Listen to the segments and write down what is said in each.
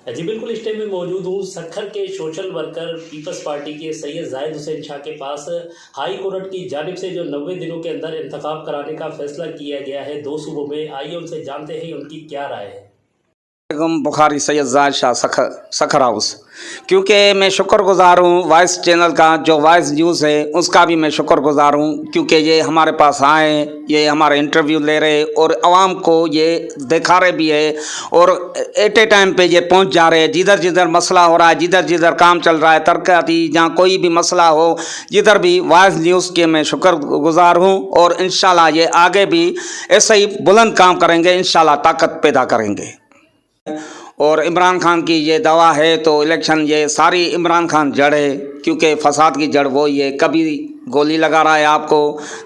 جی بالکل، اس ٹائم میں موجود ہوں سکھر کے سوشل ورکر پیپلز پارٹی کے سید زاہد حسین شاہ کے پاس۔ ہائی کورٹ کی جانب سے جو 90 دنوں کے اندر انتخاب کرانے کا فیصلہ کیا گیا ہے 2 صوبوں میں، آئیے ان سے جانتے ہیں ان کی کیا رائے ہے۔ بخاری سید زاہد شاہ سکھر ہاؤس، کیونکہ میں شکر گزار ہوں وائس چینل کا، جو وائس نیوز ہے اس کا بھی میں شکر گزار ہوں، کیونکہ یہ ہمارے پاس آئے، یہ ہمارا انٹرویو لے رہے اور عوام کو یہ دکھا رہے بھی ہے، اور ایٹ اے ٹائم پہ یہ پہنچ جا رہے ہیں۔ جدھر جدھر مسئلہ ہو رہا ہے، جدھر جدھر کام چل رہا ہے ترقیاتی، جہاں کوئی بھی مسئلہ ہو، جدھر بھی وائس نیوز کے میں شکر گزار ہوں، اور انشاءاللہ یہ آگے بھی ایسے ہی بلند کام کریں گے، انشاءاللہ طاقت پیدا کریں گے۔ اور عمران خان کی یہ دعا ہے تو الیکشن یہ ساری عمران خان جڑ ہے، کیونکہ فساد کی جڑ وہی ہے، کبھی گولی لگا رہا ہے آپ کو،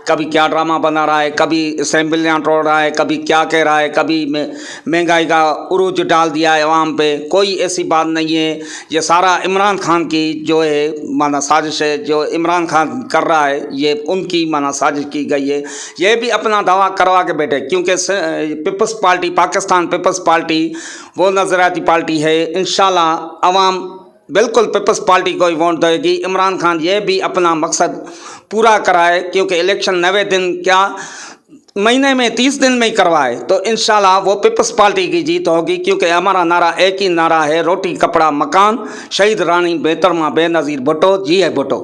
کبھی کیا ڈرامہ بنا رہا ہے، کبھی اسمبلیاں توڑ رہا ہے، کبھی کیا کہہ رہا ہے، کبھی مہنگائی کا عروج ڈال دیا ہے عوام پہ۔ کوئی ایسی بات نہیں ہے، یہ سارا عمران خان کی جو ہے مانا سازش ہے، جو عمران خان کر رہا ہے یہ ان کی مانا سازش کی گئی ہے۔ یہ بھی اپنا دعویٰ کروا کے بیٹھے، کیونکہ peoples party, Pakistan peoples party وہ نظریاتی پارٹی ہے، انشاءاللہ عوام بالکل پیپلز پارٹی کو ہی ووٹ دے گی۔ عمران خان یہ بھی اپنا مقصد پورا کرائے، کیونکہ الیکشن 90 دن کیا مہینے میں 30 دن میں ہی کروائے، تو انشاءاللہ وہ پیپلز پارٹی کی جیت ہوگی، کیونکہ ہمارا نعرہ ایک ہی نعرہ ہے، روٹی کپڑا مکان، شہید رانی محترمہ بے نظیر بھٹو، جی ہے بھٹو۔